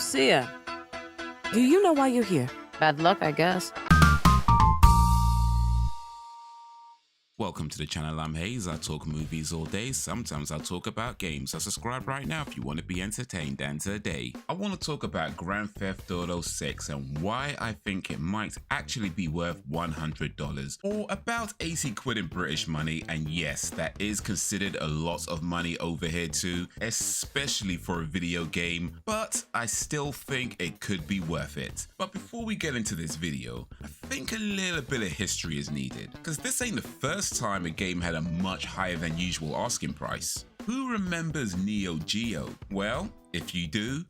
Lucia, do you know why you're here? Bad luck, I guess. Welcome to the channel. I'm Hayes. I talk movies all day. Sometimes I talk about games. So subscribe right now if you want to be entertained. And today, I want to talk about Grand Theft Auto 6 and why I think it might actually be worth $100 or about 80 quid in British money. And yes, that is considered a lot of money over here too, especially for a video game, but I still think it could be worth it. But before we get into this video, I think a little bit of history is needed, because this ain't the first time a game had a much higher than usual asking price. Who remembers Neo Geo? Well, if you do,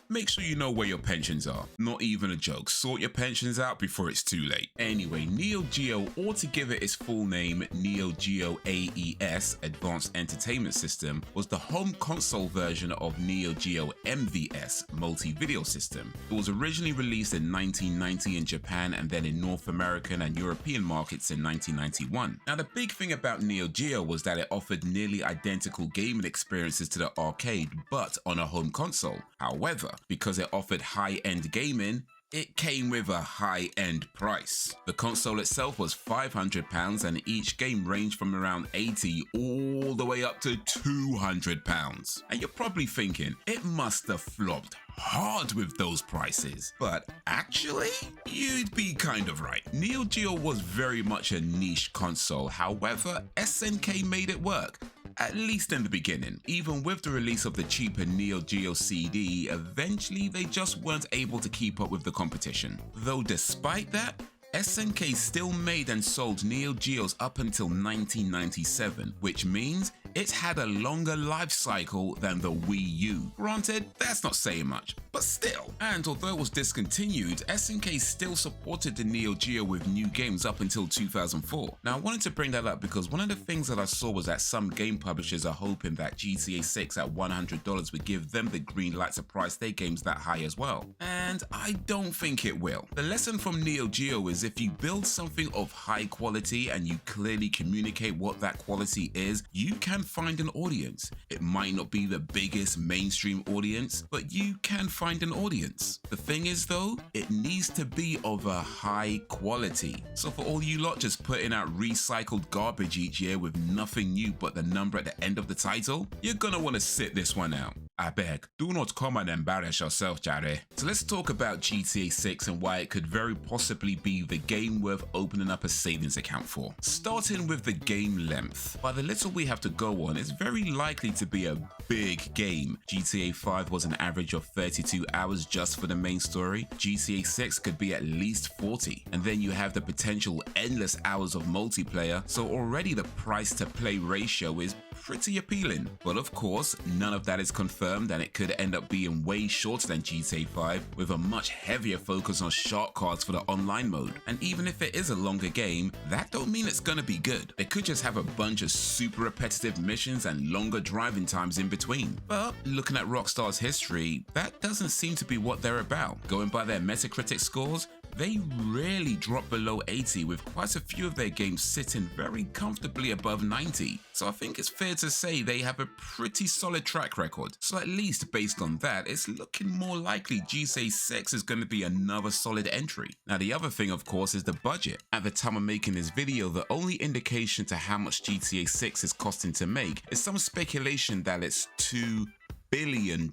make sure you know where your pensions are. Not even a joke. Sort your pensions out before it's too late. Anyway, Neo Geo, or to give it its full name, Neo Geo AES Advanced Entertainment System, was the home console version of Neo Geo MVS Multi-Video System. It was originally released in 1990 in Japan and then in North American and European markets in 1991. Now, the big thing about Neo Geo was that it offered nearly identical gaming experiences to the arcade, but on a home console. However, because it offered high-end gaming, it came with a high-end price. The console itself was £500 and each game ranged from around £80 all the way up to £200. And you're probably thinking, it must have flopped hard with those prices. But actually, you'd be kind of right. Neo Geo was very much a niche console. However, SNK made it work. At least in the beginning. Even with the release of the cheaper Neo Geo CD, eventually they just weren't able to keep up with the competition. Though despite that, SNK still made and sold Neo Geos up until 1997, which means it's had a longer life cycle than the Wii U. Granted, that's not saying much, but still. And although it was discontinued, SNK still supported the Neo Geo with new games up until 2004. Now, I wanted to bring that up because one of the things that I saw was that some game publishers are hoping that GTA 6 at $100 would give them the green light to price their games that high as well. And I don't think it will. The lesson from Neo Geo is if you build something of high quality and you clearly communicate what that quality is, you can find an audience. It might not be the biggest mainstream audience, but you can find an audience. The thing is though, it needs to be of a high quality. So for all you lot just putting out recycled garbage each year with nothing new but the number at the end of the title, you're gonna want to sit this one out. I beg, do not come and embarrass yourself, Jare. So let's talk about GTA 6 and why it could very possibly be the game worth opening up a savings account for. Starting with the game length. By the little we have to go on, it's very likely to be a big game. GTA 5 was an average of 32 hours just for the main story. GTA 6 could be at least 40. And then you have the potential endless hours of multiplayer, so already the price to play ratio is pretty appealing. But of course, none of that is confirmed and it could end up being way shorter than GTA 5 with a much heavier focus on shark cards for the online mode. And even if it is a longer game, that don't mean it's gonna be good. They could just have a bunch of super repetitive missions and longer driving times in between. But looking at Rockstar's history, that doesn't seem to be what they're about. Going by their Metacritic scores, they rarely drop below 80, with quite a few of their games sitting very comfortably above 90. So I think it's fair to say they have a pretty solid track record. So at least based on that, it's looking more likely GTA 6 is going to be another solid entry. Now the other thing of course is the budget. At the time of making this video, the only indication to how much GTA 6 is costing to make is some speculation that it's $2 billion.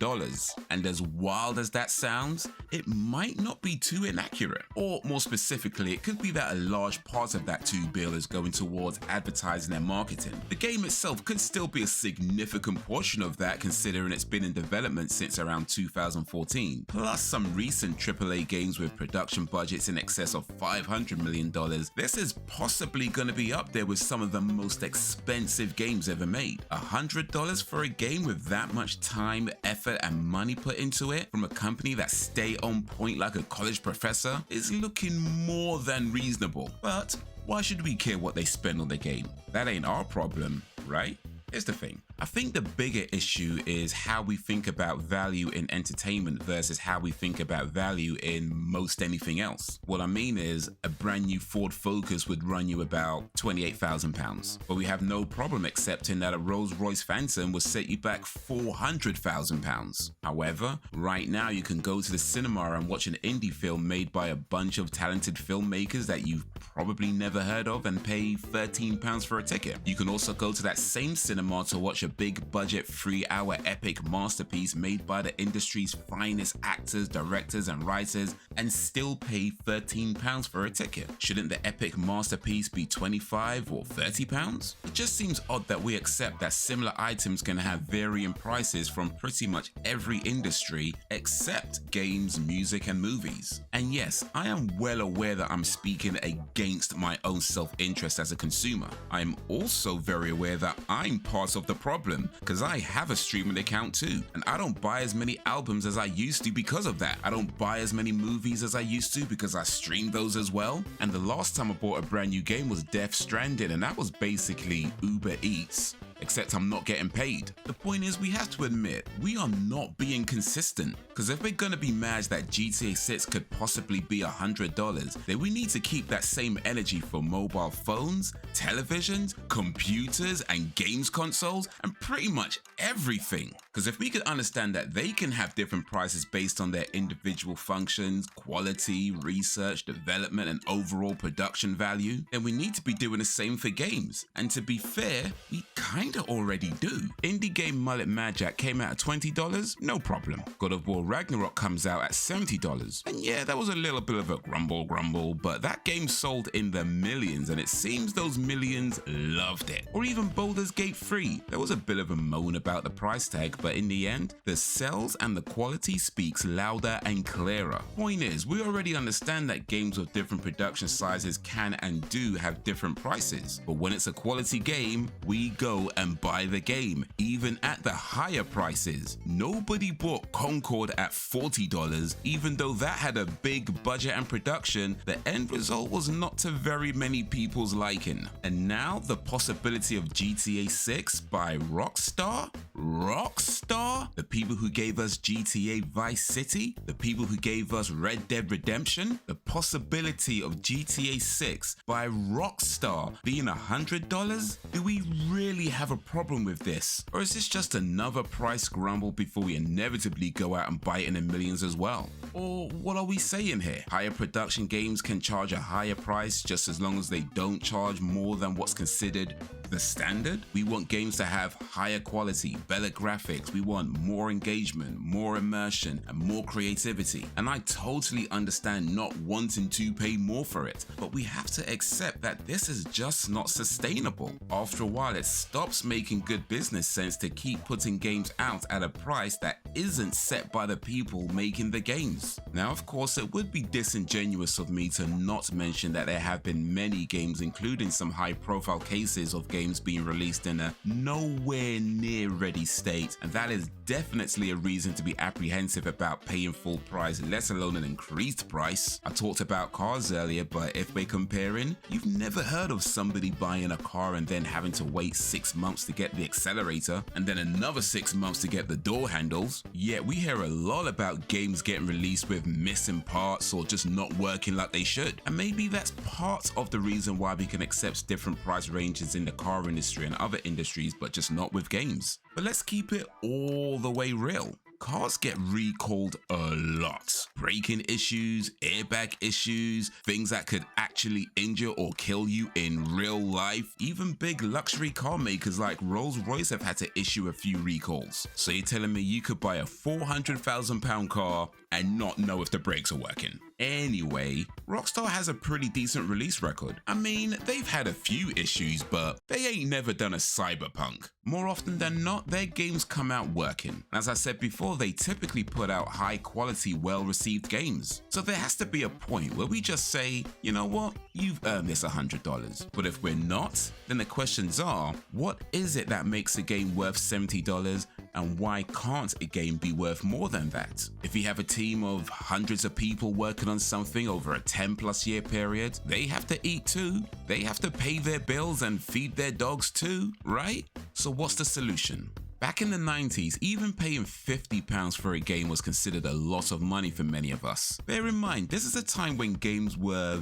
And as wild as that sounds, it might not be too inaccurate. Or more specifically, it could be that a large part of that $2 billion is going towards advertising and marketing. The game itself could still be a significant portion of that, considering it's been in development since around 2014. Plus some recent AAA games with production budgets in excess of $500 million. This is possibly going to be up there with some of the most expensive games ever made. $100 for a game with that much time, effort and money put into it from a company that stay on point like a college professor is looking more than reasonable. But why should we care what they spend on the game? That ain't our problem, right? Here's the thing. I think the bigger issue is how we think about value in entertainment versus how we think about value in most anything else. What I mean is, a brand new Ford Focus would run you about £28,000, but we have no problem accepting that a Rolls-Royce Phantom will set you back £400,000. However, right now you can go to the cinema and watch an indie film made by a bunch of talented filmmakers that you've probably never heard of and pay £13 for a ticket. You can also go to that same cinema to watch a big budget 3-hour epic masterpiece made by the industry's finest actors, directors and writers and still pay £13 for a ticket. Shouldn't the epic masterpiece be £25 or £30? It just seems odd that we accept that similar items can have varying prices from pretty much every industry except games, music and movies. And yes, I am well aware that I'm speaking against my own self-interest as a consumer. I am also very aware that I'm part of the problem because I have a streaming account too, and I don't buy as many albums as I used to because of that. I don't buy as many movies as I used to because I stream those as well. And the last time I bought a brand new game was Death Stranding, and that was basically Uber Eats. Except I'm not getting paid. The point is, we have to admit, we are not being consistent. Because if we're gonna be mad that GTA 6 could possibly be $100, then we need to keep that same energy for mobile phones, televisions, computers, and games consoles, and pretty much everything. Because if we could understand that they can have different prices based on their individual functions, quality, research, development, and overall production value, then we need to be doing the same for games. And to be fair, we kinda already do. Indie game Mullet Mad Jack came out at $20, no problem. God of War Ragnarok comes out at $70. And yeah, that was a little bit of a grumble, but that game sold in the millions, and it seems those millions loved it. Or even Baldur's Gate 3. There was a bit of a moan about the price tag, but in the end, the sales and the quality speaks louder and clearer. Point is, we already understand that games with different production sizes can and do have different prices. But when it's a quality game, we go and buy the game, even at the higher prices. Nobody bought Concord at $40, even though that had a big budget and production. The end result was not to very many people's liking. And now the possibility of GTA 6 by Rockstar? Rockstar? The people who gave us GTA Vice City? The people who gave us Red Dead Redemption? The possibility of GTA 6 by Rockstar being $100? Do we really have a problem with this? Or is this just another price grumble before we inevitably go out and buy it in the millions as well? Or what are we saying here? Higher production games can charge a higher price just as long as they don't charge more than what's considered the standard? We want games to have higher quality, better graphics. We want more engagement, more immersion, and more creativity. And I totally understand not wanting to pay more for it, but we have to accept that this is just not sustainable. After a while, it stops making good business sense to keep putting games out at a price that isn't set by the people making the games. Now, of course, it would be disingenuous of me to not mention that there have been many games, including some high-profile cases of games being released in a nowhere near ready state, and that is definitely a reason to be apprehensive about paying full price, let alone an increased price. I talked about cars earlier, but if we're comparing, you've never heard of somebody buying a car and then having to wait 6 months to get the accelerator and then another 6 months to get the door handles. Yet we hear a lot about games getting released with missing parts or just not working like they should. And maybe that's part of the reason why we can accept different price ranges in the car industry and other industries, but just not with games. But let's keep it all the way real. Cars get recalled a lot. Braking issues, airbag issues, things that could actually injure or kill you in real life. Even big luxury car makers like Rolls-Royce have had to issue a few recalls. So you're telling me you could buy a £400,000 car and not know if the brakes are working? Anyway, Rockstar has a pretty decent release record. I mean, they've had a few issues, but they ain't never done a CyberBug. More often than not, their games come out working. As I said before, know they typically put out high quality, well-received games. So there has to be a point where we just say, you know what, you've earned this $100. But if we're not, then the questions are, what is it that makes a game worth $70? And why can't a game be worth more than that? If you have a team of hundreds of people working on something over a 10+ year period, they have to eat too. They have to pay their bills and feed their dogs too, right? So what's the solution? Back in the 90s, even paying £50 for a game was considered a lot of money for many of us. Bear in mind, this is a time when games were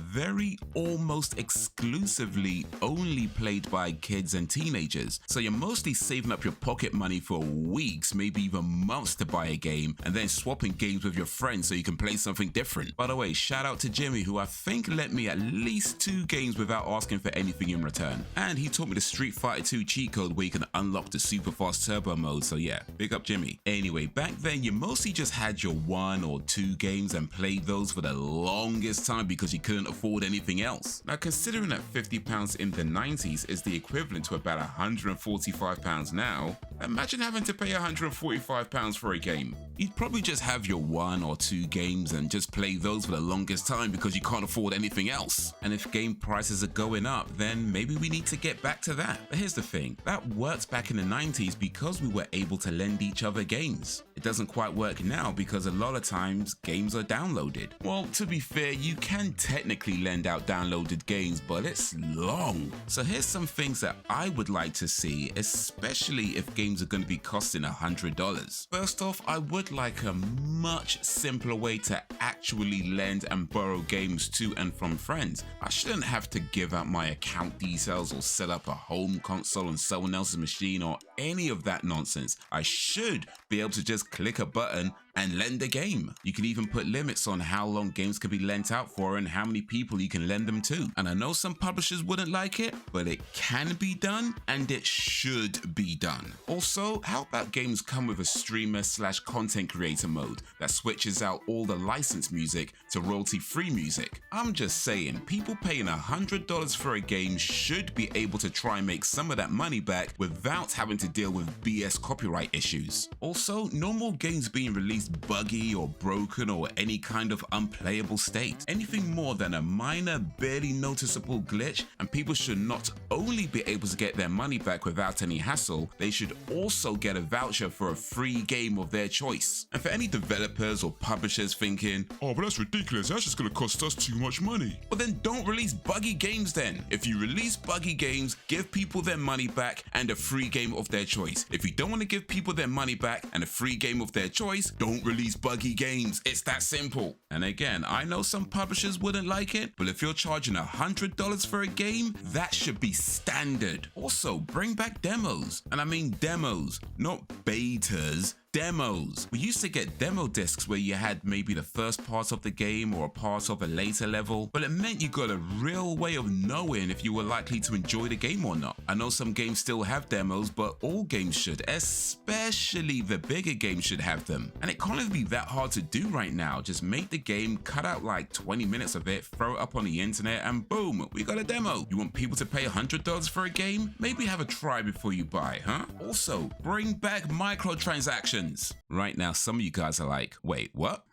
almost exclusively only played by kids and teenagers. So you're mostly saving up your pocket money for weeks, maybe even months to buy a game, and then swapping games with your friends so you can play something different. By the way, shout out to Jimmy, who I think lent me at least 2 games without asking for anything in return. And he taught me the Street Fighter 2 cheat code where you can unlock the super fast turbo mode, so yeah, big up Jimmy. Anyway, back then you mostly just had your 1 or 2 games and played those for the longest time because you couldn't afford anything else. Now considering that £50 in the 90s is the equivalent to about £145 now, imagine having to pay £145 for a game. You'd probably just have your 1 or 2 games and just play those for the longest time because you can't afford anything else. And if game prices are going up, then maybe we need to get back to that. But here's the thing, that worked back in the 90s because we were able to lend each other games. It doesn't quite work now because a lot of times games are downloaded. Well, to be fair, you can technically lend out downloaded games, but it's long. So here's some things that I would like to see, especially if games are going to be costing $100. First off, I would like a much simpler way to actually lend and borrow games to and from friends. I shouldn't have to give out my account details or set up a home console on someone else's machine or any of that nonsense. I should be able to just click a button and lend a game. You can even put limits on how long games can be lent out for and how many people you can lend them to. And I know some publishers wouldn't like it, but it can be done and it should be done. Also, how about games come with a streamer/content creator mode that switches out all the licensed music to royalty-free music? I'm just saying, people paying $100 for a game should be able to try and make some of that money back without having to deal with BS copyright issues. Also, no more games being released buggy or broken or any kind of unplayable state. Anything more than a minor, barely noticeable glitch, and people should not only be able to get their money back without any hassle, they should also get a voucher for a free game of their choice. And for any developers or publishers thinking, oh, but that's ridiculous, that's just gonna cost us too much money. Well then don't release buggy games then. If you release buggy games, give people their money back and a free game of their choice. If you don't want to give people their money back and a free game of their choice, don't release buggy games. It's that simple. And again, I know some publishers wouldn't like it, but if you're charging $100 for a game, that should be standard. Also, bring back demos. And I mean demos, not betas. Demos. We used to get demo discs where you had maybe the first part of the game or a part of a later level, but it meant you got a real way of knowing if you were likely to enjoy the game or not. I know some games still have demos, but all games should, especially the bigger games should have them. And it can't even be that hard to do right now. Just make the game, cut out like 20 minutes of it, throw it up on the internet, and boom, we got a demo. You want people to pay $100 for a game? Maybe have a try before you buy, huh? Also, bring back microtransactions. Right now, some of you guys are like, wait, what?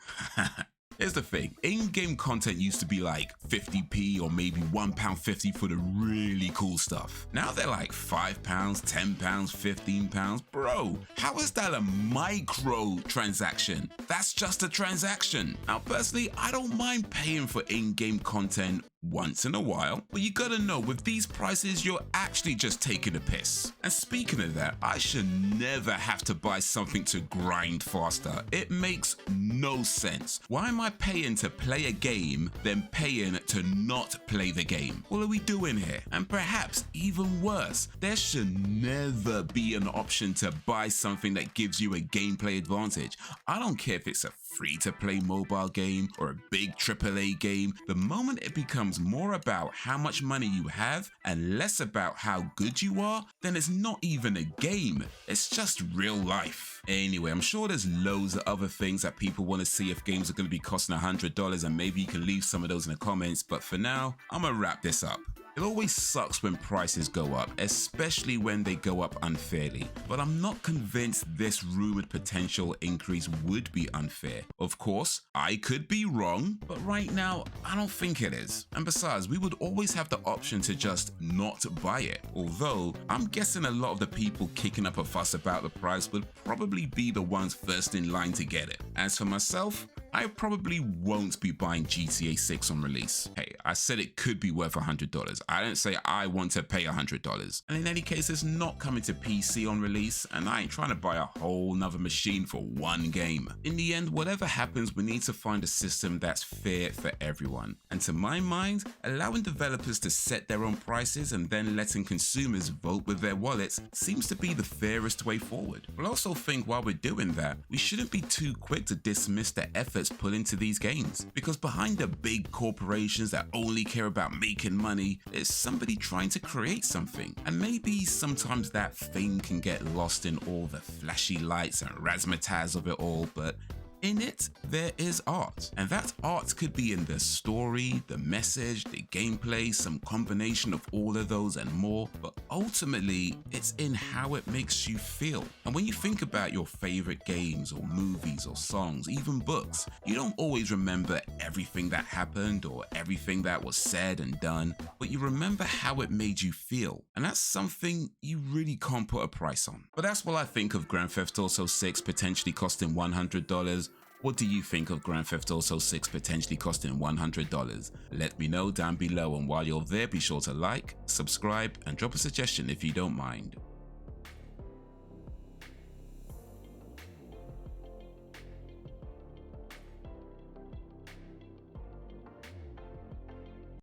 Here's the thing, in-game content used to be like 50p or maybe £1.50 for the really cool stuff. Now they're like £5, £10, £15. Bro, how is that a micro transaction? That's just a transaction. Now personally, I don't mind paying for in-game content once in a while, but you gotta know with these prices you're actually just taking a piss. And speaking of that, I should never have to buy something to grind faster. It makes no sense. Why am I paying to play a game then paying to not play the game? What are we doing here? And perhaps even worse, there should never be an option to buy something that gives you a gameplay advantage. I don't care if it's a free-to-play mobile game or a big AAA game. The moment it becomes more about how much money you have and less about how good you are, then it's not even a game, it's just real life. Anyway, I'm sure there's loads of other things that people want to see if games are going to be costing $100, and maybe you can leave some of those in the comments, but for now, I'm gonna wrap this up. It always sucks when prices go up, especially when they go up unfairly, but I'm not convinced this rumored potential increase would be unfair. Of course, I could be wrong, but right now, I don't think it is. And besides, we would always have the option to just not buy it, although I'm guessing a lot of the people kicking up a fuss about the price would probably be the ones first in line to get it. As for myself, I probably won't be buying GTA 6 on release. Hey, I said it could be worth $100. I didn't say I want to pay $100. And in any case, it's not coming to PC on release, and I ain't trying to buy a whole nother machine for one game. In the end, whatever happens, we need to find a system that's fair for everyone. And to my mind, allowing developers to set their own prices and then letting consumers vote with their wallets seems to be the fairest way forward. But I also think while we're doing that, we shouldn't be too quick to dismiss the effort put into these games, because behind the big corporations that only care about making money, there's somebody trying to create something. And maybe sometimes that thing can get lost in all the flashy lights and razzmatazz of it all, but in it, there is art. And that art could be in the story, the message, the gameplay, some combination of all of those and more, but ultimately, it's in how it makes you feel. And when you think about your favorite games or movies or songs, even books, you don't always remember everything that happened or everything that was said and done, but you remember how it made you feel. And that's something you really can't put a price on. But that's what I think of Grand Theft Auto 6 potentially costing $100. What do you think of Grand Theft Auto 6 potentially costing $100? Let me know down below, and while you're there, be sure to like, subscribe, and drop a suggestion if you don't mind.